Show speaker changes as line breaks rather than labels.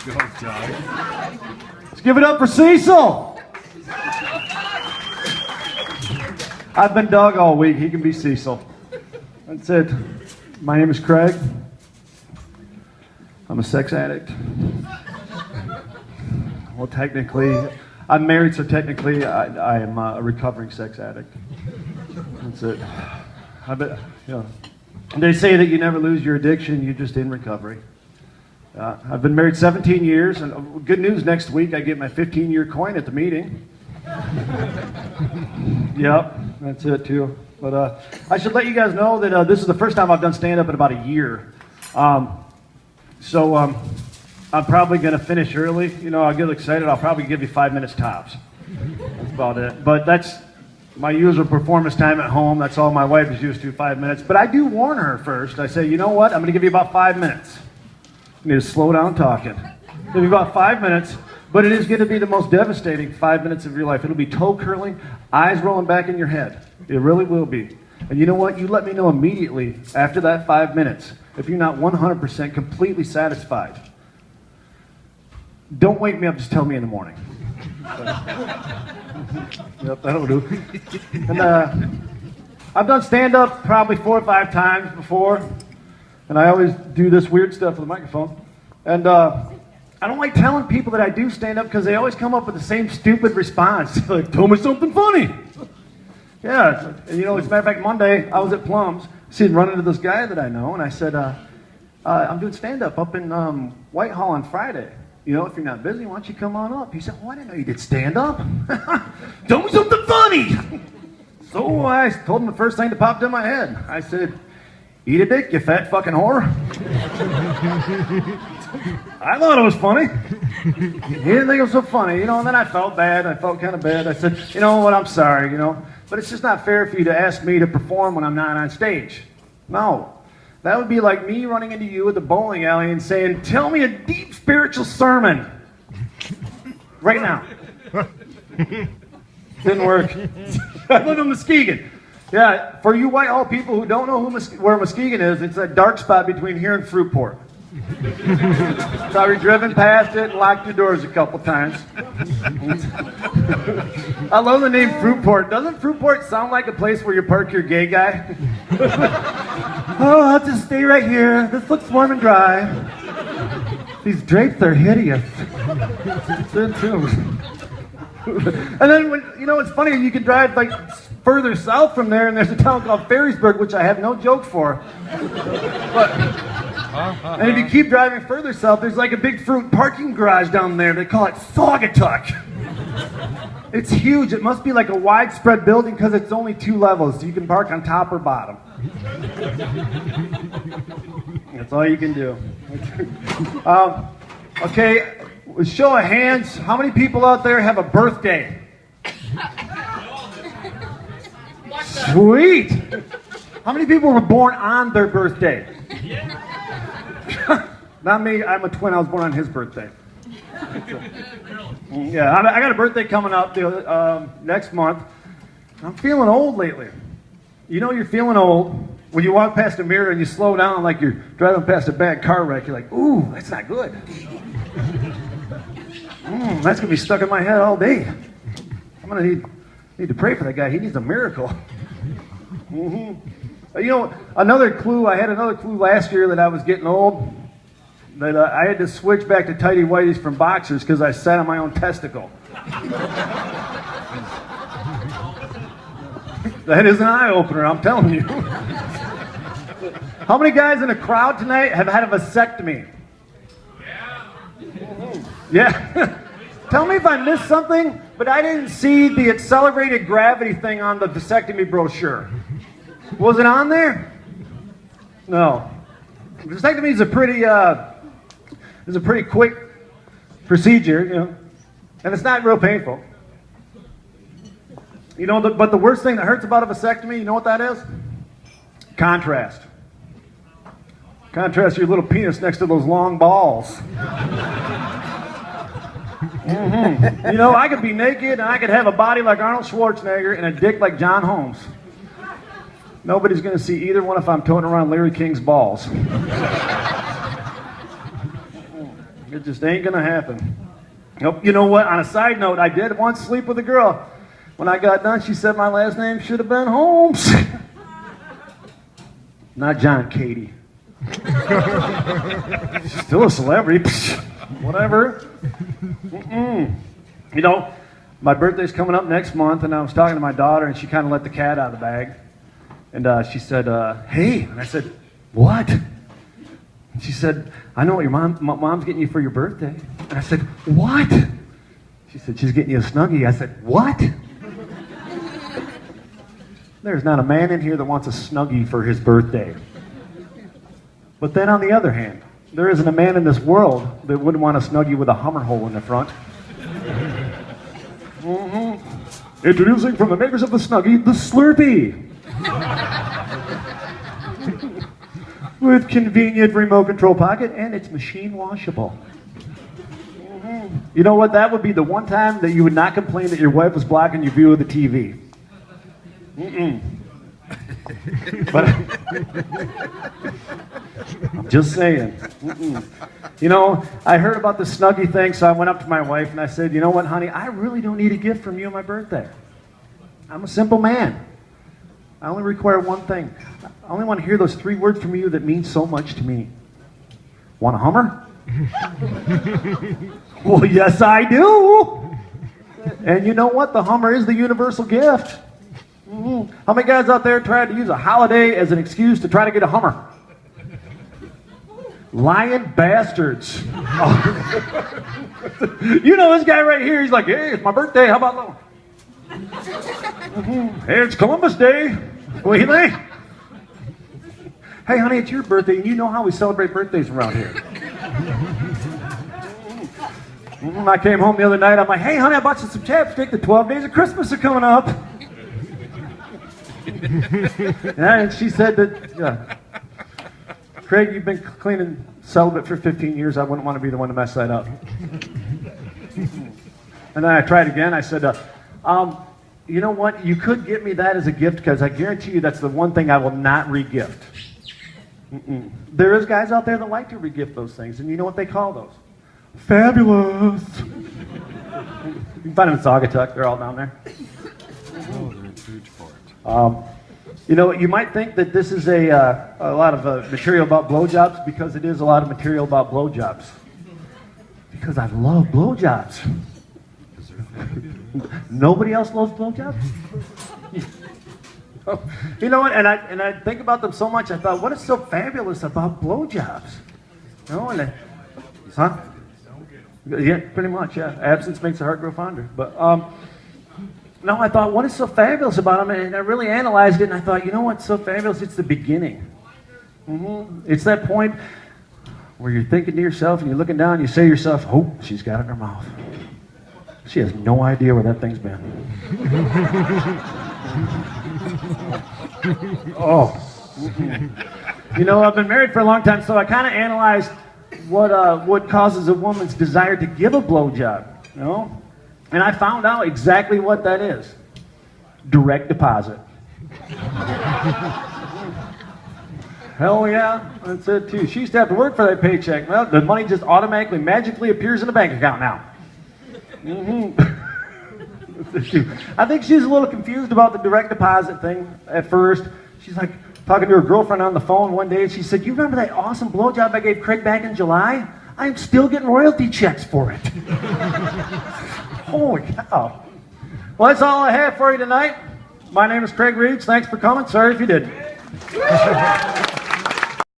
Go, Doug.
Let's give it up for Cecil. I've been Doug all week. He can be Cecil. That's it. My name is Craig. I'm a sex addict. Well, technically, I'm married, so technically I am a recovering sex addict. That's it. They say that you never lose your addiction, you're just in recovery. I've been married 17 years, and good news, next week I get my 15-year coin at the meeting. Yep, that's it too. But I should let you guys know that this is the first time I've done stand-up in about a year. So I'm probably going to finish early. You know, I'll get excited. I'll probably give you 5 minutes tops. That's about it. But that's my usual performance time at home. That's all my wife is used to, 5 minutes. But I do warn her first. I say, you know what? I'm going to give you about 5 minutes. You need to slow down talking. Give you about 5 minutes. But it is going to be the most devastating 5 minutes of your life. It'll be toe curling, eyes rolling back in your head. It really will be. And you know what? You let me know immediately after that 5 minutes if you're not 100% completely satisfied. Don't wake me up, just tell me in the morning. Yep, that'll do. And I've done stand-up probably 4 or 5 times before, and I always do this weird stuff with the microphone. And I don't like telling people that I do stand-up because they always come up with the same stupid response. Like, tell me something funny. Yeah, and you know, as a matter of fact, Monday, I was at Plum's, run into this guy that I know, and I said, I'm doing stand-up up in Whitehall on Friday. You know, if you're not busy, why don't you come on up? He said, oh, I didn't know you did stand-up. Tell me something funny. So I told him the first thing that popped in my head. I said, eat a dick, you fat fucking whore. I thought it was funny. He didn't think it was so funny, you know, and then I felt bad. I felt kind of bad. I said, you know what, I'm sorry, you know, but it's just not fair for you to ask me to perform when I'm not on stage. No. That would be like me running into you at the bowling alley and saying, tell me a deep spiritual sermon. Right now. Didn't work. I live in Muskegon. Yeah, for you Whitehall people who don't know where Muskegon is, it's that dark spot between here and Fruitport. Probably driven past it and locked your doors a couple times. I love the name Fruitport. Doesn't Fruitport sound like a place where you park your gay guy? Oh, I'll just stay right here. This looks warm and dry. These drapes are hideous. And then, you know, it's funny, you can drive like further south from there, and there's a town called Ferrisburg, which I have no joke for. And if you keep driving further south, there's like a big fruit parking garage down there. They call it Saugatuck. It's huge. It must be like a widespread building because it's only 2 levels, so you can park on top or bottom. That's all you can do. Okay, show of hands. How many people out there have a birthday? Sweet. How many people were born on their birthday? Not me. I'm a twin. I was born on his birthday. Yeah, I got a birthday coming up next month. I'm feeling old lately. You know you're feeling old when you walk past a mirror and you slow down like you're driving past a bad car wreck. You're like, ooh, that's not good. That's going to be stuck in my head all day. I'm going to need to pray for that guy. He needs a miracle. You know, another clue, I had another clue last year that I was getting old. That I had to switch back to tighty whities from boxers because I sat on my own testicle. That is an eye-opener, I'm telling you. How many guys in the crowd tonight have had a vasectomy? Yeah. Tell me if I missed something, but I didn't see the accelerated gravity thing on the vasectomy brochure. Was it on there? No. Vasectomy is a pretty quick procedure, you know, and it's not real painful. You know, but the worst thing that hurts about a vasectomy, you know what that is? Contrast. Contrast your little penis next to those long balls. You know, I could be naked and I could have a body like Arnold Schwarzenegger and a dick like John Holmes. Nobody's going to see either one if I'm toting around Larry King's balls. It just ain't gonna happen. Nope. You know what? On a side note, I did once sleep with a girl. When I got done, she said my last name should have been Holmes. Not John, Katie. She's still a celebrity. Whatever. You know, my birthday's coming up next month, and I was talking to my daughter, and she kind of let the cat out of the bag. And she said, hey. And I said, what? And she said, I know what your mom's getting you for your birthday. And I said, what? She said, she's getting you a Snuggie. I said, what? There's not a man in here that wants a Snuggie for his birthday. But then on the other hand, there isn't a man in this world that wouldn't want a Snuggie with a Hummer hole in the front. Introducing from the makers of the Snuggie, the Slurpee. With convenient remote control pocket, and it's machine washable. You know what? That would be the one time that you would not complain that your wife was blocking your view of the TV. But I'm just saying. You know, I heard about the Snuggie thing, so I went up to my wife and I said, you know what, honey, I really don't need a gift from you on my birthday. I'm a simple man. I only require one thing. I only want to hear those 3 words from you that mean so much to me. Want a Hummer? Well, yes, I do. And you know what? The Hummer is the universal gift. How many guys out there tried to use a holiday as an excuse to try to get a Hummer? Lying bastards. You know this guy right here, he's like, hey, it's my birthday, how about that? Hey, it's Columbus Day. What do you think? Hey, honey, it's your birthday, and you know how we celebrate birthdays around here. I came home the other night, I'm like, hey, honey, I bought you some chapstick. The 12 days of Christmas are coming up. And she said that, Craig, you've been cleaning celibate for 15 years. I wouldn't want to be the one to mess that up. And then I tried again. I said, you know what? You could get me that as a gift because I guarantee you that's the one thing I will not re-gift. There is guys out there that like to re-gift those things. And you know what they call those? Fabulous. You can find them in Saugatuck. They're all down there. You know, you might think that this is a lot of material about blowjobs because it is a lot of material about blowjobs. Because I love blowjobs. Nobody else loves blowjobs? You know what? And I think about them so much. I thought, what is so fabulous about blowjobs? You know, huh? Yeah, pretty much. Yeah, absence makes the heart grow fonder. But no, I thought, what is so fabulous about them? And I really analyzed it, and I thought, you know what's so fabulous? It's the beginning. It's that point where you're thinking to yourself, and you're looking down, and you say to yourself, oh, she's got it in her mouth. She has no idea where that thing's been. You know, I've been married for a long time, so I kind of analyzed what causes a woman's desire to give a blowjob, you know? And I found out exactly what that is. Direct deposit. Hell yeah, that's it too. She used to have to work for that paycheck. Well, the money just automatically, magically appears in the bank account now. I think she's a little confused about the direct deposit thing at first. She's like talking to her girlfriend on the phone one day, and she said, you remember that awesome blowjob I gave Craig back in July? I'm still getting royalty checks for it. Holy cow. Well, that's all I have for you tonight. My name is Craig Reeves. Thanks for coming. Sorry if you didn't.